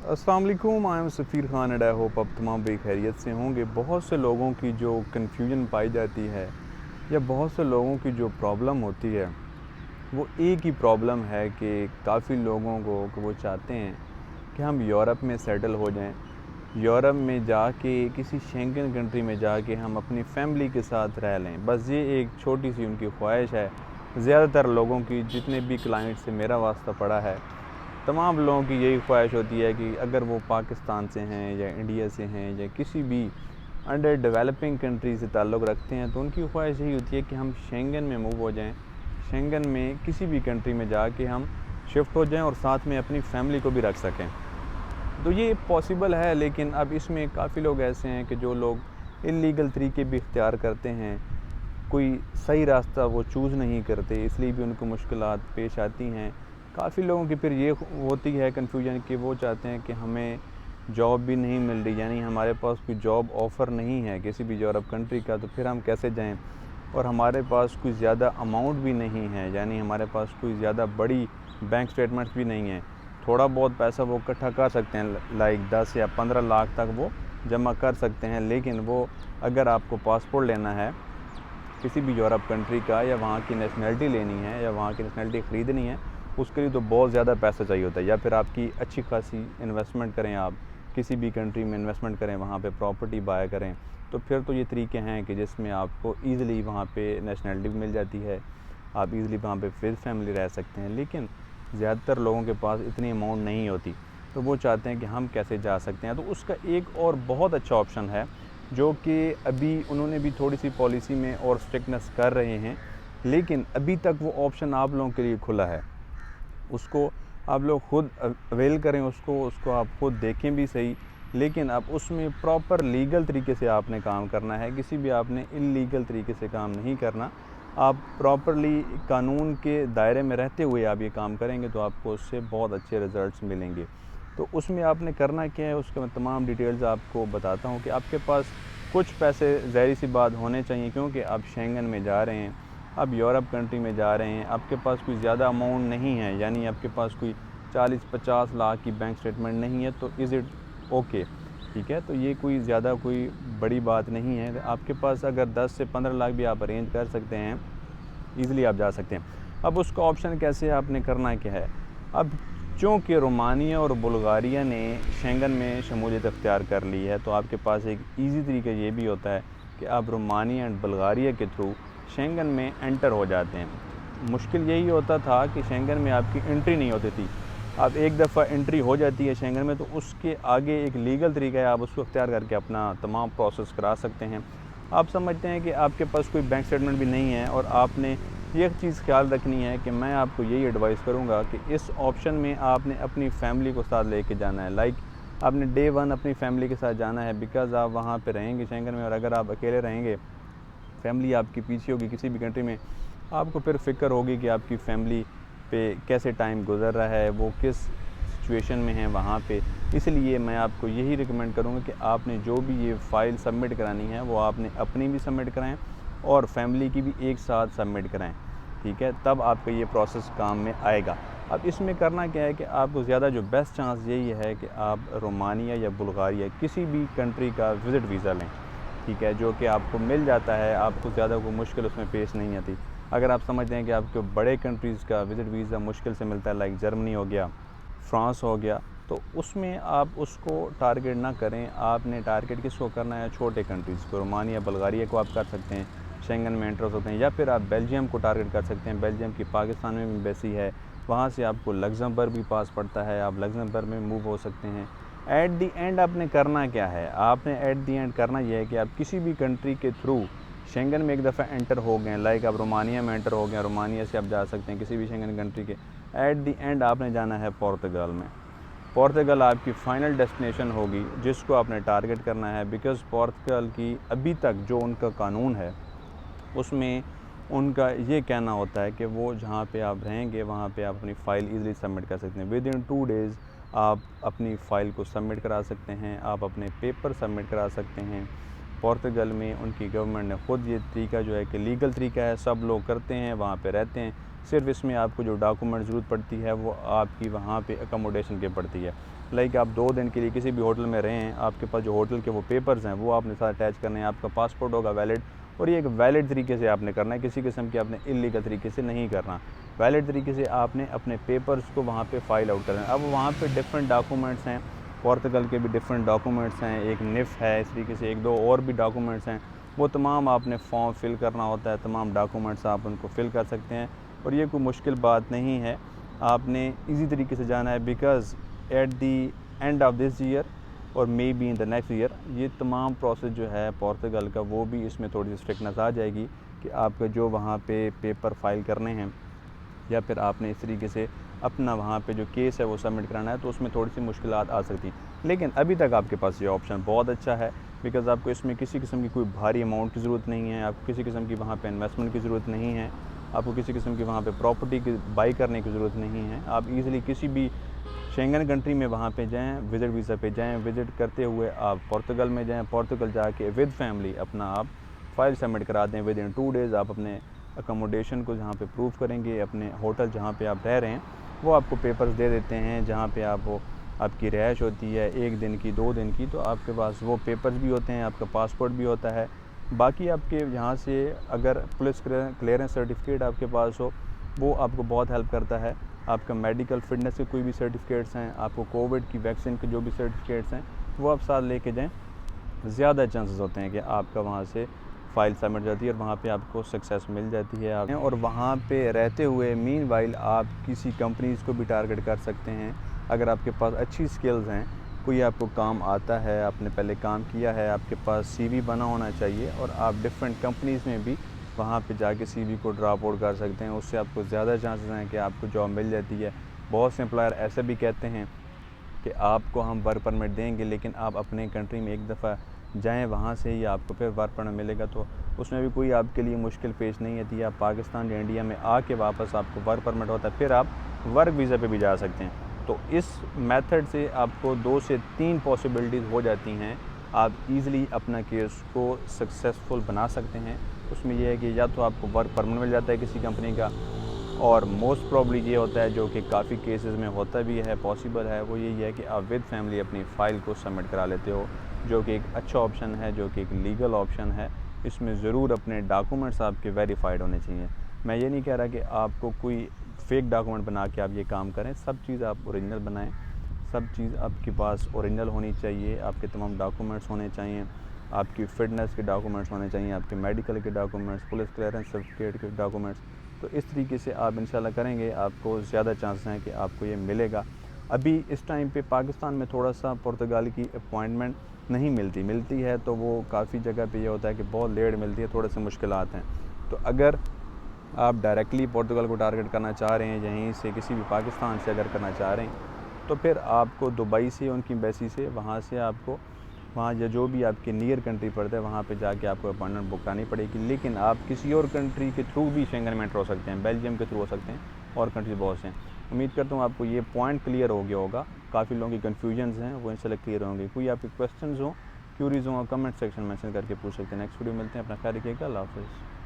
अस्सलाम वालेकुम, I am Safir Khan and I hope आप तमाम भी खैरियत से होंगे। बहुत से लोगों की जो कन्फ्यूजन पाई जाती है या बहुत से लोगों की जो प्रॉब्लम होती है वो एक ही प्रॉब्लम है कि काफ़ी लोगों को कि वो चाहते हैं कि हम यूरोप में सेटल हो जाएं। यूरोप में जाके किसी शेंगन कंट्री में जाके हम अपनी फैमिली के साथ रह लें। बस ये एक छोटी सी उनकी ख्वाहिश है। ज़्यादातर लोगों की, जितने भी क्लाइंट से मेरा वास्ता पड़ा है, तमाम लोगों की यही ख्वाहिश होती है कि अगर वो पाकिस्तान से हैं या इंडिया से हैं या किसी भी अंडर डेवलपिंग कंट्री से ताल्लुक़ रखते हैं, तो उनकी ख्वाहिश यही होती है कि हम शेंगन में मूव हो जाएं, शेंगन में किसी भी कंट्री में जाके हम शिफ्ट हो जाएं और साथ में अपनी फैमिली को भी रख सकें। तो ये पॉसिबल है, लेकिन अब इसमें काफ़ी लोग ऐसे हैं कि जो लोग इल्लीगल तरीके भी इख्तियार करते हैं, कोई सही रास्ता वो चूज़ नहीं करते, इसलिए भी उनको मुश्किलात पेश आती हैं। काफ़ी लोगों की फिर ये होती है कन्फ्यूजन कि वो चाहते हैं कि हमें जॉब भी नहीं मिल रही, यानी हमारे पास कोई जॉब ऑफ़र नहीं है किसी भी यूरोप कंट्री का, तो फिर हम कैसे जाएं। और हमारे पास कोई ज़्यादा अमाउंट भी नहीं है, यानी हमारे पास कोई ज़्यादा बड़ी बैंक स्टेटमेंट्स भी नहीं है। थोड़ा बहुत पैसा वो इकट्ठा कर सकते हैं, लाइक 10 या 15 लाख तक वो जमा कर सकते हैं, लेकिन वो अगर आपको पासपोर्ट लेना है किसी भी यूरोप कंट्री का, या वहाँ की नेशनलिटी लेनी है, या वहाँ की नेशनलिटी ख़रीदनी है, उसके लिए तो बहुत ज़्यादा पैसा चाहिए होता है। या फिर आपकी अच्छी खासी इन्वेस्टमेंट करें, आप किसी भी कंट्री में इन्वेस्टमेंट करें, वहाँ पे प्रॉपर्टी बाय करें, तो फिर तो ये तरीके हैं कि जिसमें आपको ईज़िली वहाँ पे नेशनलिटी भी मिल जाती है, आप ईज़िली वहाँ पे विद फैमिली रह सकते हैं। लेकिन ज़्यादातर लोगों के पास इतनी अमाउंट नहीं होती, तो वो चाहते हैं कि हम कैसे जा सकते हैं। तो उसका एक और बहुत अच्छा ऑप्शन है, जो कि अभी उन्होंने भी थोड़ी सी पॉलिसी में और स्ट्रिक्टनेस कर रहे हैं, लेकिन अभी तक वो ऑप्शन आप लोगों के लिए खुला है। उसको आप लोग खुद अवेल करें, उसको आप खुद देखें भी सही, लेकिन अब उसमें प्रॉपर लीगल तरीके से आपने काम करना है। किसी भी आपने इल्लीगल तरीके से काम नहीं करना। आप प्रॉपरली कानून के दायरे में रहते हुए आप ये काम करेंगे, तो आपको उससे बहुत अच्छे रिज़ल्ट्स मिलेंगे। तो उसमें आपने करना क्या है, उसके मैं तमाम डिटेल्स आपको बताता हूँ कि आपके पास कुछ पैसे ज़ाहिर-सी बात होने चाहिए, क्योंकि आप शेंगन में जा रहे हैं, आप यूरोप कंट्री में जा रहे हैं, आपके पास कोई ज़्यादा अमाउंट नहीं है, यानी आपके पास कोई 40-50 लाख की बैंक स्टेटमेंट नहीं है, तो इज़ इट ओके, ठीक है। तो ये कोई ज़्यादा कोई बड़ी बात नहीं है। आपके पास अगर 10 से 15 लाख भी आप अरेंज कर सकते हैं, ईज़िली आप जा सकते हैं। अब उसका ऑप्शन कैसे आपने करना क्या है। अब चूँकि रोमानिया और बुल्गारिया ने शेंगन में शमूलियत अख्तियार कर ली है, तो आपके पास एक ईज़ी तरीका ये भी होता है कि आप रोमानिया एंड बुल्गारिया के थ्रू शेंगन में एंटर हो जाते हैं। मुश्किल यही होता था कि शेंगन में आपकी एंट्री नहीं होती थी। अब एक दफ़ा एंट्री हो जाती है शेंगन में, तो उसके आगे एक लीगल तरीका है, आप उसको अख्तियार करके अपना तमाम प्रोसेस करा सकते हैं। आप समझते हैं कि आपके पास कोई बैंक स्टेटमेंट भी नहीं है, और आपने ये चीज़ ख्याल रखनी है कि मैं आपको यही एडवाइस करूँगा कि इस ऑप्शन में आपने अपनी फैमिली को साथ लेके जाना है। लाइक आपने डे 1 अपनी फैमिली के साथ जाना है, बिकॉज़ आप वहाँ पे रहेंगे शेंगन में, और अगर आप अकेले रहेंगे, फैमिली आपकी पीछे होगी किसी भी कंट्री में, आपको फिर फ़िक्र होगी कि आपकी फैमिली पे कैसे टाइम गुज़र रहा है, वो किस सिचुएशन में है वहाँ पे। इसलिए मैं आपको यही रिकमेंड करूँगा कि आपने जो भी ये फ़ाइल सबमिट करानी है, वो आपने अपनी भी सबमिट कराएँ और फैमिली की भी एक साथ सबमिट कराएँ, ठीक है? तब आपका ये प्रोसेस काम में आएगा। अब इसमें करना क्या है कि आपको ज़्यादा जो बेस्ट चांस यही है कि आप रोमानिया या बुल्गारिया किसी भी कंट्री का विज़िट वीज़ा लें, ठीक है, जो कि आपको मिल जाता है, आपको ज़्यादा कोई मुश्किल उसमें पेश नहीं आती। अगर आप समझते हैं कि आपको बड़े कंट्रीज़ का विज़िट वीज़ा मुश्किल से मिलता है, लाइक जर्मनी हो गया, फ्रांस हो गया, तो उसमें आप उसको टारगेट ना करें। आपने टारगेट किसको करना है, छोटे कंट्रीज़ को। रोमानिया, बुल्गारिया को आप कर सकते हैं, शेंगन में एंटर हो सकते हैं, या फिर आप बेल्जियम को टारगेट कर सकते हैं। बेल्जियम की पाकिस्तान में भी एम्बेसी है, वहाँ से आपको लग्ज़मबर्ग भी पास पड़ता है, आप लग्ज़मबर्ग में मूव हो सकते हैं। एट द एंड आपने करना क्या है, आपने एट द एंड करना ये है कि आप किसी भी कंट्री के थ्रू शेंगन में एक दफ़ा एंटर हो गए, लाइक आप रोमानिया में एंटर हो गए, रोमानिया से आप जा सकते हैं किसी भी शेंगन कंट्री के। एट द एंड आपने जाना है पुर्तगाल में। पुर्तगाल आपकी फ़ाइनल डेस्टिनेशन होगी जिसको आपने टारगेट करना है, बिकॉज़ पुर्तगाल की अभी तक जो उनका कानून है, उसमें उनका ये कहना होता है कि वो जहाँ पे आप रहेंगे वहाँ पे आप अपनी फ़ाइल ईज़िली सबमिट कर सकते हैं। विदिन 2 डेज़ आप अपनी फ़ाइल को सबमिट करा सकते हैं, आप अपने पेपर सबमिट करा सकते हैं। पोर्तुगल में उनकी गवर्नमेंट ने ख़ुद ये तरीका जो है कि लीगल तरीका है, सब लोग करते हैं, वहाँ पे रहते हैं। सिर्फ इसमें आपको जो डॉक्यूमेंट ज़रूरत पड़ती है वो आपकी वहाँ पे अकोमोडेशन की पड़ती है। लाइक आप 2 दिन के लिए किसी भी होटल में रहें, आपके पास जो होटल के वो पेपर्स हैं वो आपने साथ अटैच करने हैं, आपका पासपोर्ट होगा वैलिड, और ये एक वैलिड तरीके से आपने करना है, किसी किस्म की आपने इल्लीगल तरीके से नहीं करना। वैलिड तरीके से आपने अपने पेपर्स को वहाँ पे फ़ाइल आउट करना है। अब वहाँ पे डिफरेंट डॉक्यूमेंट्स हैं, पोर्तुगल के भी डिफरेंट डॉक्यूमेंट्स हैं, एक निफ़ है, इस तरीके से 1-2 और भी डॉक्यूमेंट्स हैं, वो तमाम आपने फॉर्म फिल करना होता है, तमाम डॉक्यूमेंट्स आप उनको फिल कर सकते हैं और ये कोई मुश्किल बात नहीं है। आपने ईज़ी तरीके से जाना है, because at the end of this year और may be in the next year ये तमाम प्रोसेस जो है पोर्तुगल का, वो भी इसमें थोड़ी सी स्ट्रिक्टनेस आ जाएगी कि आपका जो वहाँ पे पेपर फाइल करने हैं या फिर आपने इस तरीके से अपना वहाँ पे जो केस है वो सबमिट कराना है, तो उसमें थोड़ी सी मुश्किलात आ सकती। लेकिन अभी तक आपके पास ये ऑप्शन बहुत अच्छा है, बिकॉज़ आपको इसमें किसी किस्म की कोई भारी अमाउंट की ज़रूरत नहीं है, आपको किसी किस्म की वहाँ पे इन्वेस्टमेंट की ज़रूरत नहीं है, आपको किसी किस्म की वहाँ पे प्रॉपर्टी की बाई करने की ज़रूरत नहीं है। आप ईज़िली किसी भी शेंगन कंट्री में वहाँ पे जाएँ, विज़िट वीज़ा पे जाएँ, विज़िट करते हुए आप पोर्तुगल में जाएँ, पोर्तुगल जाके विद फैमिली अपना आप फ़ाइल सबमिट करा दें। विद इन 2 डेज़ आप अपने अकोमोडेशन को जहाँ पे प्रूव करेंगे, अपने होटल जहाँ पे आप रह रहे हैं वो आपको पेपर्स दे देते हैं, जहाँ पे आप वो आपकी रिहाइश होती है 1 दिन की, 2 दिन की, तो आपके पास वो पेपर्स भी होते हैं, आपका पासपोर्ट भी होता है। बाकी आपके यहाँ से अगर पुलिस क्लियरेंस सर्टिफिकेट आपके पास हो, वो आपको बहुत हेल्प करता है। आपका मेडिकल फिटनेस के कोई भी सर्टिफिकेट्स हैं, आपको कोविड की वैक्सीन के जो भी सर्टिफिकेट्स हैं वो आप साथ लेके जाएँ, ज़्यादा चांसेस होते हैं कि आपका वहाँ से फ़ाइल सबमिट जाती है और वहाँ पे आपको सक्सेस मिल जाती है। आप और वहाँ पे रहते हुए मीनवाइल आप किसी कंपनीज़ को भी टारगेट कर सकते हैं। अगर आपके पास अच्छी स्किल्स हैं, कोई आपको काम आता है, आपने पहले काम किया है, आपके पास सीवी बना होना चाहिए और आप डिफरेंट कंपनीज़ में भी वहाँ पे जाके सीवी को ड्रॉप आउट कर सकते हैं। उससे आपको ज़्यादा चांसेस हैं कि आपको जॉब मिल जाती है। बहुत से एम्प्लॉयर ऐसे भी कहते हैं कि आपको हम वर्क परमिट देंगे, लेकिन आप अपने कंट्री में एक दफ़ा जाएँ, वहाँ से ही आपको फिर वर्क परमिट मिलेगा, तो उसमें भी कोई आपके लिए मुश्किल पेश नहीं आती है। आप पाकिस्तान या इंडिया में आके वापस आपको वर्क परमिट होता है, फिर आप वर्क वीज़ा पे भी जा सकते हैं। तो इस मेथड से आपको 2 से 3 पॉसिबिलिटीज़ हो जाती हैं, आप ईज़िली अपना केस को सक्सेसफुल बना सकते हैं। उसमें यह है कि या तो आपको वर्क परमिट मिल जाता है किसी कंपनी का, और मोस्ट प्रॉब्ली ये होता है, जो कि काफ़ी केसेस में होता भी है, पॉसिबल है, वो यही है कि आप विद फैमिली अपनी फ़ाइल को सबमिट करा लेते हो, जो कि एक अच्छा ऑप्शन है, जो कि एक लीगल ऑप्शन है। इसमें ज़रूर अपने डॉक्यूमेंट्स आपके वेरीफाइड होने चाहिए। मैं ये नहीं कह रहा कि आपको कोई फ़ेक डॉक्यूमेंट बना के आप ये काम करें, सब चीज़ आप ओरिजिनल बनाएँ, सब चीज़ आपके पास ओरिजिनल होनी चाहिए, आपके तमाम डॉक्यूमेंट्स होने चाहिए, आपकी फ़िटनेस के डॉक्यूमेंट्स होने चाहिए, आपके मेडिकल के डॉक्यूमेंट्स, पुलिस क्लियरेंस सर्टिफिकेट के डॉक्यूमेंट्स। तो इस तरीके से आप इंशाल्लाह करेंगे, आपको ज़्यादा चांसेस हैं कि आपको ये मिलेगा। अभी इस टाइम पे पाकिस्तान में थोड़ा-सा पुर्तगाल की अपॉइंटमेंट नहीं मिलती है, तो वो काफ़ी जगह पे ये होता है कि बहुत लेट मिलती है, थोड़े से मुश्किलात हैं। तो अगर आप डायरेक्टली पोर्तुगल को टारगेट करना चाह रहे हैं, यहीं से किसी भी पाकिस्तान से अगर करना चाह रहे हैं, तो फिर आपको दुबई से उनकी एम्बेसी से वहाँ से आपको वहाँ या जो भी आपके नियर कंट्री पड़ता है वहाँ पे जाके आपको अपॉइंटमेंट बुक करानी पड़ेगी। लेकिन आप किसी और कंट्री के थ्रू भी शेंगन में एंटर हो सकते हैं, बेल्जियम के थ्रू हो सकते हैं, और कंट्री बहुत से हैं। उम्मीद करता हूँ आपको ये पॉइंट क्लियर हो गया होगा। काफ़ी लोगों की कन्फ्यूजन्स हैं वो इंशाल्लाह क्लियर होंगे। कोई आपके क्वेश्चंस हो, क्यूरीज हो, कमेंट सेक्शन में मेंशन करके पूछ सकते हैं। नेक्स्ट वीडियो मिलते हैं, अपना ख्याल रखिएगा। अल्लाह हाफ़िज़।